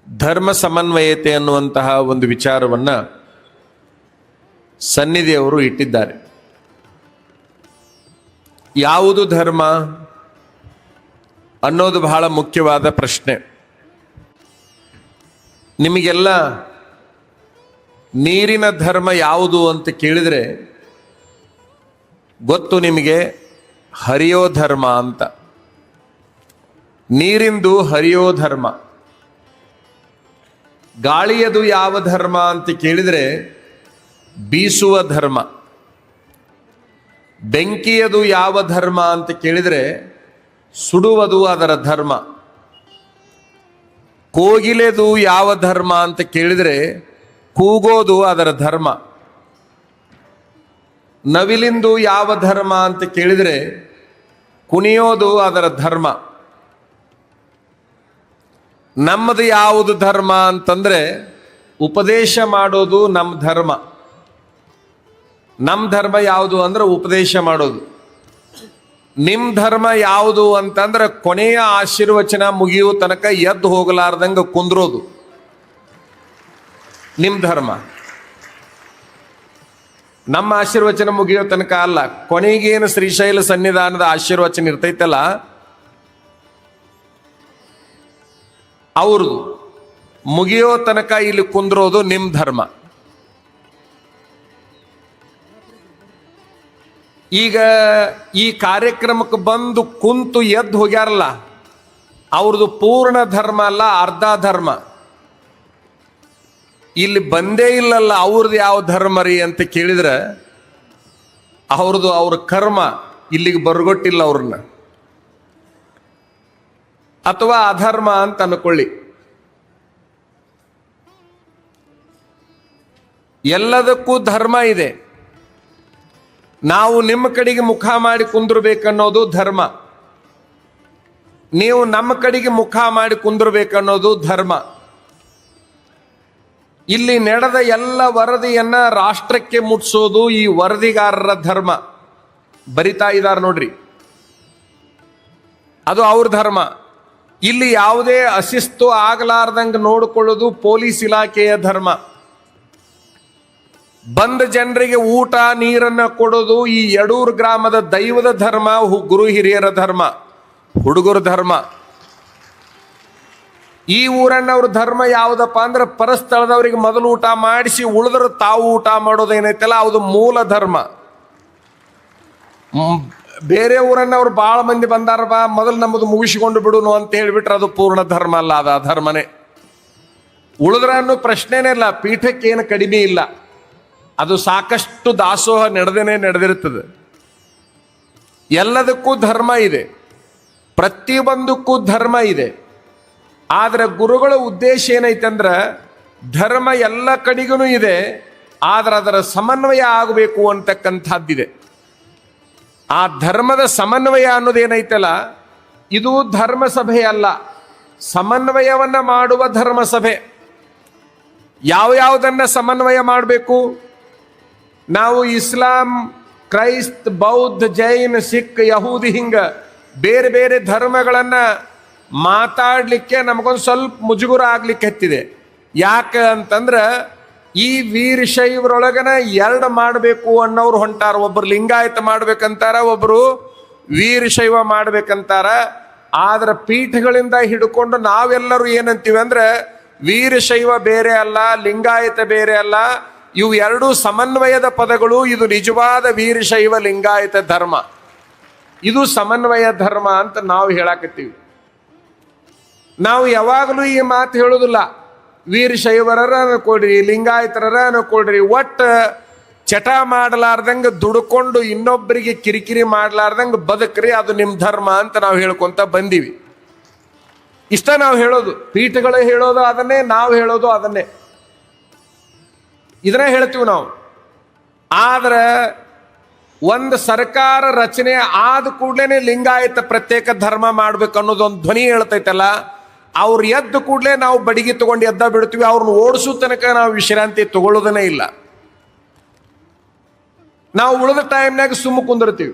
ಧರ್ಮ ಸಮನ್ವಯತೆ ಅನ್ನುವಂತಹ ಒಂದು ವಿಚಾರವನ್ನು ಸನ್ನಿಧಿಯವರು ಇಟ್ಟಿದ್ದಾರೆ. ಯಾವುದು ಧರ್ಮ ಅನ್ನೋದು ಬಹಳ ಮುಖ್ಯವಾದ ಪ್ರಶ್ನೆ. ನಿಮಗೆಲ್ಲ ನೀರಿನ ಧರ್ಮ ಯಾವುದು ಅಂತ ಕೇಳಿದರೆ ಗೊತ್ತು ನಿಮಗೆ, ಹರಿಯೋ ಧರ್ಮ ಅಂತ. ನೀರಿಂದು ಹರಿಯೋ ಧರ್ಮ. ಗಾಳಿಯದು ಯಾವ ಧರ್ಮ ಅಂತ ಕೇಳಿದರೆ ಬೀಸುವ ಧರ್ಮ. ಬೆಂಕಿಯದು ಯಾವ ಧರ್ಮ ಅಂತ ಕೇಳಿದರೆ ಸುಡುವುದು ಅದರ ಧರ್ಮ. ಕೋಗಿಲೆದು ಯಾವ ಧರ್ಮ ಅಂತ ಕೇಳಿದರೆ ಕೂಗೋದು ಅದರ ಧರ್ಮ. ನವಿಲಿಂದು ಯಾವ ಧರ್ಮ ಅಂತ ಕೇಳಿದರೆ ಕುಣಿಯೋದು ಅದರ ಧರ್ಮ. ನಮ್ಮದು ಯಾವುದು ಧರ್ಮ ಅಂತಂದ್ರೆ ಉಪದೇಶ ಮಾಡೋದು ನಮ್ಮ ಧರ್ಮ. ನಮ್ಮ ಧರ್ಮ ಯಾವುದು ಅಂದ್ರೆ ಉಪದೇಶ ಮಾಡೋದು. ನಿಮ್ಮ ಧರ್ಮ ಯಾವುದು ಅಂತಂದ್ರೆ ಕೊನೆಯ ಆಶೀರ್ವಚನ ಮುಗಿಯುವ ತನಕ ಎದ್ದು ಹೋಗಲಾರ್ದಂಗೆ ಕುಂದ್ರೋದು ನಿಮ್ಮ ಧರ್ಮ. ನಮ್ಮ ಆಶೀರ್ವಚನ ಮುಗಿಯೋ ತನಕ ಅಲ್ಲ, ಕೊನೆಗೇನು ಶ್ರೀಶೈಲ ಸನ್ನಿಧಾನದ ಆಶೀರ್ವಚನ ಇರ್ತೈತಲ್ಲ ಅವ್ರದ್ದು ಮುಗಿಯೋ ತನಕ ಇಲ್ಲಿ ಕುಂದ್ರೋದು ನಿಮ್ಮ ಧರ್ಮ. ಈಗ ಈ ಕಾರ್ಯಕ್ರಮಕ್ಕೆ ಬಂದು ಕುಂತು ಎದ್ದು ಹೋಗ್ಯಾರಲ್ಲ, ಅವ್ರದ್ದು ಪೂರ್ಣ ಧರ್ಮ ಅಲ್ಲ, ಅರ್ಧ ಧರ್ಮ. ಇಲ್ಲಿ ಬಂದೇ ಇಲ್ಲಲ್ಲ ಅವ್ರದ್ದು ಯಾವ ಧರ್ಮ ರೀ ಅಂತ ಕೇಳಿದ್ರೆ ಅವ್ರ ಕರ್ಮ ಇಲ್ಲಿಗೆ ಬರ್ಗೊಟ್ಟಿಲ್ಲ ಅವ್ರನ್ನ, ಅಥವಾ ಅಧರ್ಮ ಅಂತ ಅನ್ಕೊಳ್ಳಿ. ಎಲ್ಲದಕ್ಕೂ ಧರ್ಮ ಇದೆ. ನಾವು ನಿಮ್ಮ ಕಡೆಗೆ ಮುಖ ಮಾಡಿ ಕುಂದ್ರಬೇಕನ್ನೋದು ಧರ್ಮ, ನೀವು ನಮ್ಮ ಕಡೆಗೆ ಮುಖ ಮಾಡಿ ಕುಂದ್ರಬೇಕನ್ನೋದು ಧರ್ಮ. ಇಲ್ಲಿ ನಡೆದ ಎಲ್ಲ ವರದಿಯನ್ನ ರಾಷ್ಟ್ರಕ್ಕೆ ಮುಟ್ಸೋದು ಈ ವರದಿಗಾರರ ಧರ್ಮ. ಬರಿತಾ ಇದ್ದಾರೆ ನೋಡ್ರಿ, ಅದು ಅವ್ರ ಧರ್ಮ. ಇಲ್ಲಿ ಯಾವುದೇ ಅಶಿಸ್ತು ಆಗಲಾರ್ದಂಗೆ ನೋಡಿಕೊಳ್ಳೋದು ಪೊಲೀಸ್ ಇಲಾಖೆಯ ಧರ್ಮ. ಬಂದ ಜನರಿಗೆ ಊಟ ನೀರನ್ನು ಕೊಡೋದು ಈ ಯಡೂರು ಗ್ರಾಮದ ದೈವದ ಧರ್ಮ, ಗುರು ಹಿರಿಯರ ಧರ್ಮ, ಹುಡುಗರ ಧರ್ಮ. ಈ ಊರನ್ನವ್ರ ಧರ್ಮ ಯಾವುದಪ್ಪ ಅಂದ್ರೆ ಪರಸ್ಥಳದವರಿಗೆ ಮೊದಲು ಊಟ ಮಾಡಿಸಿ ಉಳಿದ್ರೆ ತಾವು ಊಟ ಮಾಡೋದೇನೈತಲ್ಲ ಅದು ಮೂಲ ಧರ್ಮ. ಬೇರೆ ಊರನ್ನವ್ರು ಭಾಳ ಮಂದಿ ಬಂದಾರ ಬಾ ಮೊದಲು ನಮ್ಮದು ಮುಗಿಸಿಕೊಂಡು ಬಿಡುನು ಅಂತ ಹೇಳಿಬಿಟ್ರೆ ಅದು ಪೂರ್ಣ ಧರ್ಮ ಅಲ್ಲ, ಅದು ಅಧರ್ಮನೇ. ಉಳಿದ್ರ ಅನ್ನೋ ಪ್ರಶ್ನೆನೇ ಇಲ್ಲ, ಪೀಠಕ್ಕೇನು ಕಡಿಮೆ ಇಲ್ಲ. ಅದು ಸಾಕಷ್ಟು ದಾಸೋಹ ನಡೆದಿರ್ತದೆ. ಎಲ್ಲದಕ್ಕೂ ಧರ್ಮ ಇದೆ, ಪ್ರತಿಯೊಂದಕ್ಕೂ ಧರ್ಮ ಇದೆ. ಆದರೆ ಗುರುಗಳ ಉದ್ದೇಶ ಏನೈತಂದ್ರೆ ಧರ್ಮ ಎಲ್ಲ ಕಡೆಗೂ ಇದೆ, ಆದ್ರೆ ಅದರ ಸಮನ್ವಯ ಆಗಬೇಕು ಅಂತಕ್ಕಂಥದ್ದಿದೆ. ಆ ಧರ್ಮದ ಸಮನ್ವಯ ಅನ್ನೋದೇನೈತಲ್ಲ ಇದು ಧರ್ಮ ಸಭೆ ಅಲ್ಲ, ಸಮನ್ವಯವನ್ನ ಮಾಡುವ ಧರ್ಮ ಸಭೆ. ಯಾವ್ಯಾವುದನ್ನ ಸಮನ್ವಯ ಮಾಡಬೇಕು? ನಾವು ಇಸ್ಲಾಂ, ಕ್ರೈಸ್ತ, ಬೌದ್ಧ, ಜೈನ್, ಸಿಖ್, ಯಹೂದಿ ಹಿಂಗ ಬೇರೆ ಬೇರೆ ಧರ್ಮಗಳನ್ನ ಮಾತಾಡ್ಲಿಕ್ಕೆ ನಮಗೊಂದು ಸ್ವಲ್ಪ ಮುಜುಗುರ ಆಗ್ಲಿಕ್ಕೆ ಹತ್ತಿದೆ. ಯಾಕೆ ಅಂತಂದ್ರೆ ಈ ವೀರಶೈವರೊಳಗನ ಎರಡು ಮಾಡಬೇಕು ಅನ್ನೋರು ಹೊಂಟಾರ. ಒಬ್ಬರು ಲಿಂಗಾಯತ ಮಾಡ್ಬೇಕಂತಾರ, ಒಬ್ಬರು ವೀರಶೈವ ಮಾಡ್ಬೇಕಂತಾರ. ಆದ್ರೆ ಪೀಠಗಳಿಂದ ಹಿಡ್ಕೊಂಡು ನಾವೆಲ್ಲರೂ ಏನಂತೀವಿ ಅಂದ್ರೆ ವೀರಶೈವ ಬೇರೆ ಅಲ್ಲ, ಲಿಂಗಾಯತ ಬೇರೆ ಅಲ್ಲ, ಇವು ಎರಡೂ ಸಮನ್ವಯದ ಪದಗಳು. ಇದು ನಿಜವಾದ ವೀರಶೈವ ಲಿಂಗಾಯತ ಧರ್ಮ, ಇದು ಸಮನ್ವಯ ಧರ್ಮ ಅಂತ ನಾವು ಹೇಳಾಕತ್ತೀವಿ. ನಾವು ಯಾವಾಗಲೂ ಈ ಮಾತು ಹೇಳೋದಿಲ್ಲ, ವೀರಶೈವರ ಅನ್ಕೊಳ್ರಿ, ಲಿಂಗಾಯತರ ಅನ್ಕೊಳ್ರಿ, ಒಟ್ಟು ಚಟ ಮಾಡಲಾರ್ದಂಗೆ ದುಡ್ಕೊಂಡು ಇನ್ನೊಬ್ಬರಿಗೆ ಕಿರಿಕಿರಿ ಮಾಡಲಾರ್ದಂಗೆ ಬದುಕ್ರಿ, ಅದು ನಿಮ್ಮ ಧರ್ಮ ಅಂತ ನಾವು ಹೇಳ್ಕೊಂತ ಬಂದೀವಿ. ಇಷ್ಟ ನಾವು ಹೇಳೋದು, ಪೀಠಗಳು ಹೇಳೋದು ಅದನ್ನೇ, ನಾವು ಹೇಳೋದು ಅದನ್ನೇ, ಇದನ್ನೇ ಹೇಳ್ತೀವಿ ನಾವು. ಆದ್ರೆ ಒಂದು ಸರ್ಕಾರ ರಚನೆ ಆದ ಕೂಡಲೇ ಲಿಂಗಾಯತ ಪ್ರತ್ಯೇಕ ಧರ್ಮ ಮಾಡ್ಬೇಕು ಅನ್ನೋದೊಂದು ಧ್ವನಿ ಹೇಳ್ತೈತಲ್ಲ, ಅವ್ರು ಎದ್ದು ಕೂಡಲೇ ನಾವು ಬಡಿಗೆ ತಗೊಂಡು ಎದ್ದ ಬಿಡ್ತೀವಿ. ಅವ್ರನ್ನ ಓಡಿಸೋ ತನಕ ನಾವು ವಿಶ್ರಾಂತಿ ತಗೊಳ್ಳೋದನ್ನೇ ಇಲ್ಲ. ನಾವು ಉಳಿದ ಟೈಮ್ನಾಗ ಸುಮ್ಮ ಕುಂದಿರ್ತೀವಿ,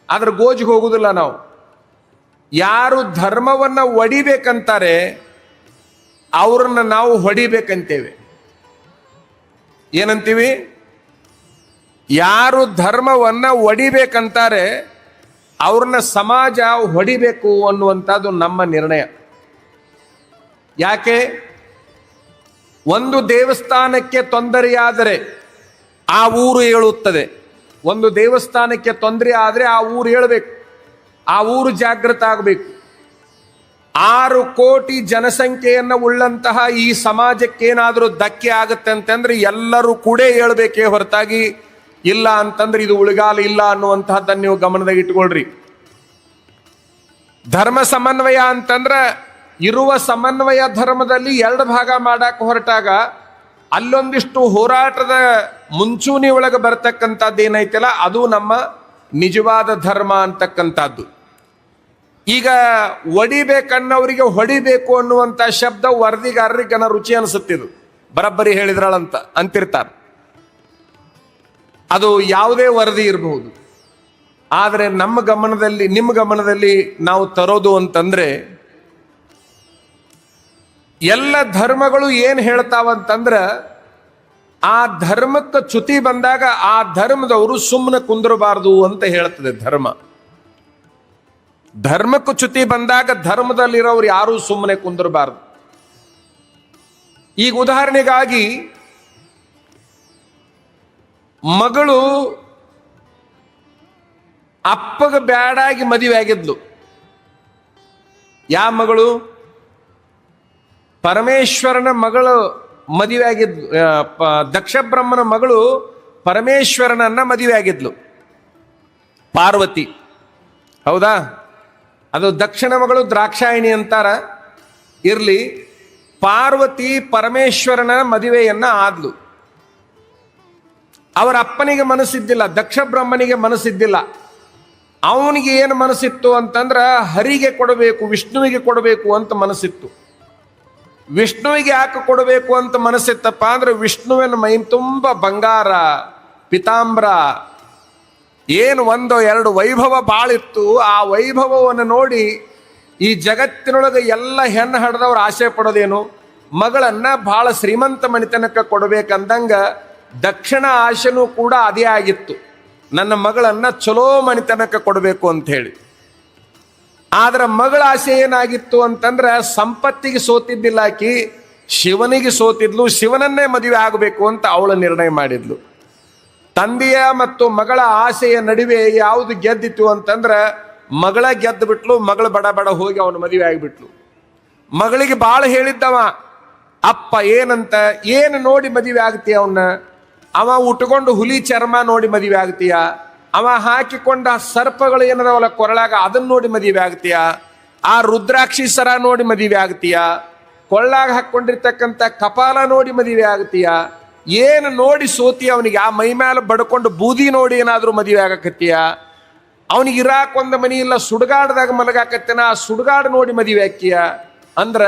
ಆದ್ರೆ ಗೋಜಿಗೆ ಹೋಗುದಿಲ್ಲ ನಾವು. ಯಾರು ಧರ್ಮವನ್ನ ಒಡಿಬೇಕಂತಾರೆ ಅವ್ರನ್ನ ನಾವು ಹೊಡಿಬೇಕಂತೇವೆ. ಏನಂತೀವಿ? ಯಾರು ಧರ್ಮವನ್ನ ಒಡಿಬೇಕಂತಾರೆ ಅವ್ರನ್ನ ಸಮಾಜ ಹೊಡಿಬೇಕು ಅನ್ನುವಂಥದ್ದು ನಮ್ಮ ನಿರ್ಣಯ. ಯಾಕೆ? ಒಂದು ದೇವಸ್ಥಾನಕ್ಕೆ ತೊಂದರೆಯಾದರೆ ಆ ಊರು ಹೇಳುತ್ತದೆ. ಒಂದು ದೇವಸ್ಥಾನಕ್ಕೆ ತೊಂದರೆ ಆದರೆ ಆ ಊರು ಹೇಳಬೇಕು, ಆ ಊರು ಜಾಗೃತ ಆಗಬೇಕು. 6 ಕೋಟಿ ಜನಸಂಖ್ಯೆಯನ್ನು ಉಳ್ಳಂತಹ ಈ ಸಮಾಜಕ್ಕೇನಾದರೂ ಧಕ್ಕೆ ಆಗುತ್ತೆ ಅಂತಂದ್ರೆ ಎಲ್ಲರೂ ಕೂಡ ಹೇಳ್ಬೇಕೇ ಹೊರತಾಗಿ ಇಲ್ಲ ಅಂತಂದ್ರೆ ಇದು ಉಳಿಗಾಲ ಇಲ್ಲ ಅನ್ನುವಂತಹದ್ದನ್ನು ನೀವು ಗಮನದಾಗ ಇಟ್ಕೊಳ್ರಿ. ಧರ್ಮ ಸಮನ್ವಯ ಅಂತಂದ್ರ ಇರುವ ಸಮನ್ವಯ ಧರ್ಮದಲ್ಲಿ 2 ಭಾಗ ಮಾಡಕ್ಕೆ ಹೊರಟಾಗ ಅಲ್ಲೊಂದಿಷ್ಟು ಹೋರಾಟದ ಮುಂಚೂಣಿ ಒಳಗೆ ಬರ್ತಕ್ಕಂಥದ್ದು ಏನೈತಲ್ಲ ಅದು ನಮ್ಮ ನಿಜವಾದ ಧರ್ಮ ಅಂತಕ್ಕಂಥದ್ದು. ಈಗ ಒಡಿಬೇಕನ್ನವರಿಗೆ ಹೊಡಿಬೇಕು ಅನ್ನುವಂಥ ಶಬ್ದ ವರದಿಗಾರರಿಗನ ರುಚಿ ಅನಿಸುತ್ತಿದ್ದು ಬರಬ್ಬರಿ ಹೇಳಿದ್ರಳಂತ ಅಂತಿರ್ತಾರೆ. ಅದು ಯಾವುದೇ ವರದಿ ಇರಬಹುದು. ಆದರೆ ನಮ್ಮ ಗಮನದಲ್ಲಿ, ನಿಮ್ಮ ಗಮನದಲ್ಲಿ ನಾವು ತರೋದು ಅಂತಂದ್ರೆ ಎಲ್ಲ ಧರ್ಮಗಳು ಏನು ಹೇಳ್ತಾವಂತಂದ್ರ ಆ ಧರ್ಮಕ್ಕೆ ಚ್ಯುತಿ ಬಂದಾಗ ಆ ಧರ್ಮದವರು ಸುಮ್ಮನೆ ಕುಂದರಬಾರದು ಅಂತ ಹೇಳ್ತದೆ ಧರ್ಮ. ಧರ್ಮಕ್ಕೆ ಚ್ಯುತಿ ಬಂದಾಗ ಧರ್ಮದಲ್ಲಿರೋರು ಯಾರೂ ಸುಮ್ಮನೆ ಕುಂದರಬಾರದು. ಈಗ ಉದಾಹರಣೆಗಾಗಿ ಮಗಳು ಅಪ್ಪಗ ಬ್ಯಾಡಾಗಿ ಮದುವೆ ಆಗಿದ್ಲು. ಯಾವ ಮಗಳು? ಪರಮೇಶ್ವರನ ಮಗಳು ಮದುವೆ ಆಗಿದ್ಲು. ದಕ್ಷ ಬ್ರಹ್ಮನ ಮಗಳು ಪರಮೇಶ್ವರನನ್ನ ಮದುವೆ ಆಗಿದ್ಲು, ಪಾರ್ವತಿ. ಹೌದಾ? ಅದು ದಕ್ಷಿಣ ಮಗಳು ದ್ರಾಕ್ಷಾಯಿಣಿ ಅಂತಾರ. ಇರ್ಲಿ, ಪಾರ್ವತಿ ಪರಮೇಶ್ವರನ ಮದುವೆಯನ್ನ ಆದ್ಲು. ಅವರ ಅಪ್ಪನಿಗೆ ಮನಸ್ಸಿದ್ದಿಲ್ಲ, ದಕ್ಷ ಬ್ರಹ್ಮನಿಗೆ ಮನಸ್ಸಿದ್ದಿಲ್ಲ. ಅವನಿಗೆ ಏನು ಮನಸ್ಸಿತ್ತು ಅಂತಂದ್ರ ಹರಿಗೆ ಕೊಡಬೇಕು, ವಿಷ್ಣುವಿಗೆ ಕೊಡಬೇಕು ಅಂತ ಮನಸ್ಸಿತ್ತು. ವಿಷ್ಣುವಿಗೆ ಯಾಕೆ ಕೊಡಬೇಕು ಅಂತ ಮನಸ್ಸಿತ್ತಪ್ಪ ಅಂದ್ರೆ ವಿಷ್ಣುವಿನ ಮೈ ತುಂಬ ಬಂಗಾರ, ಪಿತಾಂಬ್ರ, ಏನು 1-2 ವೈಭವ ಬಾಳಿತ್ತು. ಆ ವೈಭವವನ್ನು ನೋಡಿ ಈ ಜಗತ್ತಿನೊಳಗೆ ಎಲ್ಲ ಹೆಣ್ಣು ಹಡ್ದವ್ರು ಆಸೆ ಪಡೋದೇನು? ಮಗಳನ್ನ ಬಹಳ ಶ್ರೀಮಂತ ಮಣಿತನಕ್ಕೆ ಕೊಡಬೇಕಂದಂಗ ದಕ್ಷಿಣ ಆಶೆನೂ ಕೂಡ ಅದೇ ಆಗಿತ್ತು, ನನ್ನ ಮಗಳನ್ನ ಚಲೋ ಮಣಿತನಕ್ಕೆ ಕೊಡಬೇಕು ಅಂತ ಹೇಳಿ. ಆದ್ರೆ ಮಗಳ ಆಸೆ ಏನಾಗಿತ್ತು ಅಂತಂದ್ರೆ ಸಂಪತ್ತಿಗೆ ಸೋತಿದ್ದಿಲ್ಲ ಆಕಿ, ಶಿವನಿಗೆ ಸೋತಿದ್ಲು. ಶಿವನನ್ನೇ ಮದುವೆ ಆಗಬೇಕು ಅಂತ ಅವಳು ನಿರ್ಣಯ ಮಾಡಿದ್ಲು. ತಂದೆಯ ಮತ್ತು ಮಗಳ ಆಸೆಯ ನಡುವೆ ಯಾವುದು ಗೆದ್ದಿತ್ತು ಅಂತಂದ್ರೆ ಮಗಳ ಗೆದ್ದು ಬಿಟ್ಲು. ಮಗಳು ಬಡ ಬಡ ಹೋಗಿ ಅವನು ಮದುವೆ ಆಗಿಬಿಟ್ಲು. ಮಗಳಿಗೆ ಬಾಳ ಹೇಳಿದ್ದವ ಅಪ್ಪ ಏನಂತ, ಏನು ನೋಡಿ ಮದುವೆ ಆಗ್ತೀಯ ಅವನ್ನ? ಅವ ಉಟ್ಕೊಂಡು ಹುಲಿ ಚರ್ಮ ನೋಡಿ ಮದುವೆ ಆಗ್ತೀಯ? ಅವ ಹಾಕಿಕೊಂಡ ಸರ್ಪಗಳು ಏನದವಲ್ಲ ಕೊರಳಾಗ ಅದನ್ನ ನೋಡಿ ಮದುವೆ ಆಗ್ತೀಯ? ಆ ರುದ್ರಾಕ್ಷಿ ಸರ ನೋಡಿ ಮದುವೆ ಆಗ್ತೀಯ? ಕೊಳ್ಳಾಗ ಹಾಕೊಂಡಿರ್ತಕ್ಕಂಥ ಕಪಾಲ ನೋಡಿ ಮದುವೆ ಆಗ್ತೀಯ? ಏನು ನೋಡಿ ಸೋತಿ ಅವನಿಗೆ? ಆ ಮೈ ಮೇಲೆ ಬಡ್ಕೊಂಡು ಬೂದಿ ನೋಡಿ ಏನಾದ್ರೂ ಮದುವೆ ಆಗಕತ್ತೀಯ? ಅವನಿಗೆ ಇರಾಕ್ ಒಂದು ಮನಿ ಇಲ್ಲ, ಸುಡುಗಾಡ್ದಾಗ ಮಲಗಾಕತ್ತೇನ, ಆ ಸುಡುಗಾಡು ನೋಡಿ ಮದುವೆ ಹಾಕಿಯ? ಅಂದ್ರ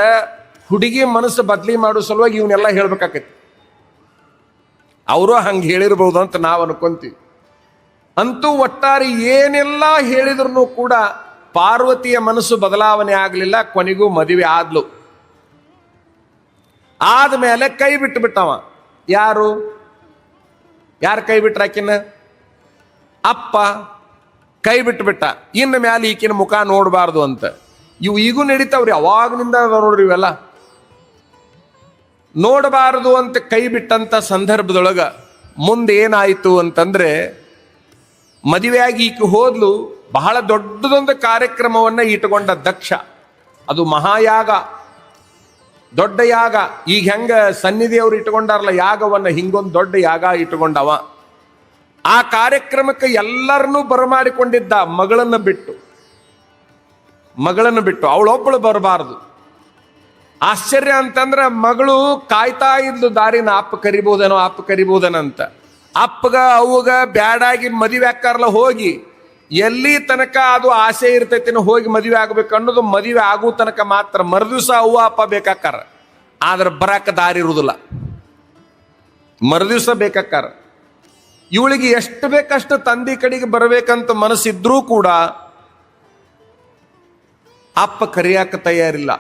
ಹುಡುಗಿ ಮನಸ್ಸು ಬದ್ಲಿ ಮಾಡೋ ಸಲುವಾಗಿ ಇವನ್ನೆಲ್ಲ ಹೇಳ್ಬೇಕಾಕತಿ. ಅವರು ಹಂಗೆ ಹೇಳಿರ್ಬೋದು ಅಂತ ನಾವು ಅನ್ಕೊಂತೀವಿ. ಅಂತೂ ಒಟ್ಟಾರೆ ಏನೆಲ್ಲ ಹೇಳಿದ್ರು ಕೂಡ ಪಾರ್ವತಿಯ ಮನಸ್ಸು ಬದಲಾವಣೆ ಆಗಲಿಲ್ಲ. ಕೊನೆಗೂ ಮದುವೆ ಆದ್ಲು. ಆದ್ಮೇಲೆ ಕೈ ಬಿಟ್ಟು ಬಿಟ್ಟವ. ಯಾರು ಕೈ ಬಿಟ್ರಾಕಿನ? ಅಪ್ಪ ಕೈ ಬಿಟ್ಟು ಬಿಟ್ಟ. ಇನ್ನು ಮ್ಯಾಲೆ ಈಕಿನ ಮುಖ ನೋಡಬಾರ್ದು ಅಂತ. ಇವು ಈಗೂ ನಡೀತಾವ್ರಿ, ಅವಾಗನಿಂದ ನೋಡ್ರಿ ಇವೆಲ್ಲ. ನೋಡಬಾರದು ಅಂತ ಕೈ ಬಿಟ್ಟಂತ ಸಂದರ್ಭದೊಳಗ ಮುಂದೆ ಏನಾಯಿತು ಅಂತಂದ್ರೆ ಮದುವೆಯಾಗಿ ಈಕೆ ಹೋದ್ಲು. ಬಹಳ ದೊಡ್ಡದೊಂದು ಕಾರ್ಯಕ್ರಮವನ್ನ ಇಟ್ಟುಕೊಂಡ ದಕ್ಷ. ಅದು ಮಹಾಯಾಗ, ದೊಡ್ಡ ಯಾಗ. ಈಗ ಹೆಂಗ ಸನ್ನಿಧಿಯವರು ಇಟ್ಟುಕೊಂಡಾರಲ್ಲ ಯಾಗವನ್ನ, ಹಿಂಗೊಂದು ದೊಡ್ಡ ಯಾಗ ಇಟ್ಟುಕೊಂಡವ. ಆ ಕಾರ್ಯಕ್ರಮಕ್ಕೆ ಎಲ್ಲರನ್ನೂ ಬರಮಾಡಿಕೊಂಡಿದ್ದ. ಮಗಳನ್ನು ಬಿಟ್ಟು ಅವಳೊಬ್ಬಳು ಬರಬಾರದು. ಆಶ್ಚರ್ಯ ಅಂತಂದ್ರೆ ಮಗಳು ಕಾಯ್ತಾ ಇದ್ಲು ದಾರಿನ, ಅಪ್ಪ ಕರಿಬೋದನಂತ. ಅಪ್ಪಗ ಅವಗ ಬ್ಯಾಡಾಗಿ ಮದುವೆ ಹಾಕಾರಲ್ಲ, ಹೋಗಿ ಎಲ್ಲಿ ತನಕ ಅದು ಆಸೆ ಇರ್ತೈತಿನ ಹೋಗಿ ಮದುವೆ ಆಗ್ಬೇಕು ಅನ್ನೋದು ಮದುವೆ ಆಗೋ ತನಕ ಮಾತ್ರ. ಮರುದಿವಸ ಅವ್ವ ಅಪ್ಪ ಬೇಕಾಕಾರ, ಆದ್ರೆ ಬರಾಕ ದಾರಿ ಇರುವುದಿಲ್ಲ. ಮರುದಿವಸ ಬೇಕಾಕಾರ. ಇವಳಿಗೆ ಎಷ್ಟು ಬೇಕಷ್ಟು ತಂದೆ ಕಡೆಗೆ ಬರಬೇಕಂತ ಮನಸ್ಸಿದ್ರೂ ಕೂಡ ಅಪ್ಪ ಕರಿಯಾಕ ತಯಾರಿಲ್ಲ.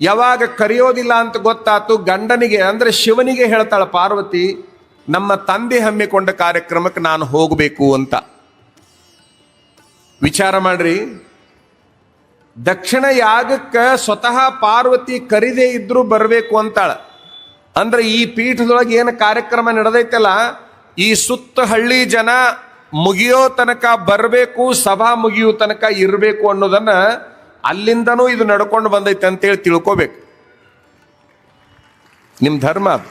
ಯಾವಾಗ ಕರೆಯೋದಿಲ್ಲ ಅಂತ ಗೊತ್ತಾತು ಗಂಡನಿಗೆ ಅಂದ್ರೆ ಶಿವನಿಗೆ ಹೇಳ್ತಾಳ ಪಾರ್ವತಿ, ನಮ್ಮ ತಂದೆ ಹಮ್ಮಿಕೊಂಡ ಕಾರ್ಯಕ್ರಮಕ್ಕೆ ನಾನು ಹೋಗಬೇಕು ಅಂತ. ವಿಚಾರ ಮಾಡ್ರಿ, ದಕ್ಷಿಣ ಯಾಗಕ್ಕೆ ಸ್ವತಃ ಪಾರ್ವತಿ ಕರಿದೇ ಇದ್ರೂ ಬರಬೇಕು ಅಂತಾಳ. ಅಂದ್ರೆ ಈ ಪೀಠದೊಳಗೆ ಏನು ಕಾರ್ಯಕ್ರಮ ನಡೆದೈತಲ್ಲ, ಈ ಸುತ್ತ ಹಳ್ಳಿ ಜನ ಮುಗಿಯೋ ತನಕ ಬರಬೇಕು, ಸಭಾ ಮುಗಿಯೋ ತನಕ ಇರಬೇಕು ಅನ್ನೋದನ್ನ ಅಲ್ಲಿಂದನೂ ಇದು ನಡ್ಕೊಂಡು ಬಂದೈತೆ ಅಂತೇಳಿ ತಿಳ್ಕೋಬೇಕು. ನಿಮ್ಮ ಧರ್ಮ ಅದು.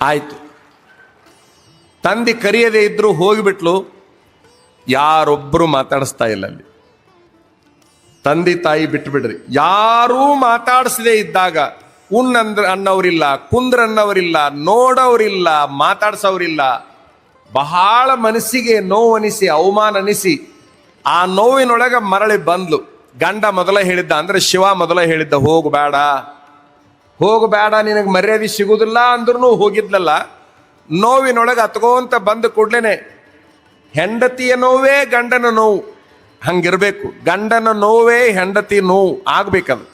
ಆಯ್ತು, ತಂದೆ ಕರೆಯದೇ ಇದ್ರು ಹೋಗಿಬಿಟ್ಲು. ಯಾರೊಬ್ಬರು ಮಾತಾಡಿಸ್ತಾ ಇಲ್ಲ ಅಲ್ಲಿ. ತಂದೆ ತಾಯಿ ಬಿಟ್ಟು ಬಿಡ್ರಿ, ಯಾರೂ ಮಾತಾಡಿಸದೇ ಇದ್ದಾಗ ಅನ್ನೋರಿಲ್ಲ, ಕುಂದ್ರನ್ನವರಿಲ್ಲ, ನೋಡೋರಿಲ್ಲ, ಮಾತಾಡ್ಸೋರಿಲ್ಲ. ಬಹಳ ಮನಸ್ಸಿಗೆ ನೋವನಿಸಿ, ಅವಮಾನ ಅನಿಸಿ, ಆ ನೋವಿನೊಳಗೆ ಮರಳಿ ಬಂದ್ಲು. ಗಂಡ ಮೊದಲ ಹೇಳಿದ್ದ, ಅಂದ್ರೆ ಶಿವ ಮೊದಲ ಹೇಳಿದ್ದ, ಹೋಗಬೇಡ ಹೋಗಬೇಡ, ನಿನಗೆ ಮರ್ಯಾದೆ ಸಿಗುದಿಲ್ಲ ಅಂದ್ರೂ ಹೋಗಿದ್ಲಲ್ಲ. ನೋವಿನೊಳಗೆ ಹತ್ಕೋಂತ ಬಂದ ಕೂಡ್ಲೇನೆ ಹೆಂಡತಿಯ ನೋವೇ ಗಂಡನ ನೋವು, ಹಂಗಿರ್ಬೇಕು. ಗಂಡನ ನೋವೇ ಹೆಂಡತಿ ನೋವು ಆಗ್ಬೇಕದು.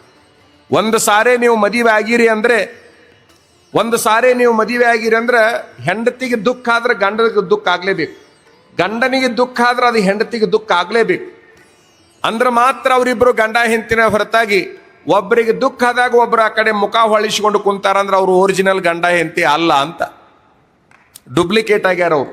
ಒಂದು ಸಾರಿ ನೀವು ಮದುವೆ ಆಗಿರಿ ಅಂದ್ರೆ ಹೆಂಡತಿಗೆ ದುಃಖ ಆದ್ರೆ ಗಂಡನಿಗೆ ದುಃಖ ಆಗ್ಲೇಬೇಕು, ಗಂಡನಿಗೆ ದುಃಖ ಆದ್ರೆ ಅದು ಹೆಂಡತಿಗೆ ದುಃಖ ಆಗ್ಲೇಬೇಕು. ಅಂದ್ರೆ ಮಾತ್ರ ಅವರಿಬ್ರು ಗಂಡ ಹೆಂಡತಿನ ಹೊರತಾಗಿ ಒಬ್ಬರಿಗೆ ದುಃಖ ಆದಾಗ ಒಬ್ಬರು ಆ ಕಡೆ ಮುಖ ಹೊಳಿಸಿಕೊಂಡು ಕುಂತಾರಂದ್ರೆ ಅವರು ಒರಿಜಿನಲ್ ಗಂಡ ಹೆಂಡತಿ ಅಲ್ಲ ಅಂತ, ಡೂಪ್ಲಿಕೇಟ್ ಆಗ್ಯಾರ ಅವ್ರು.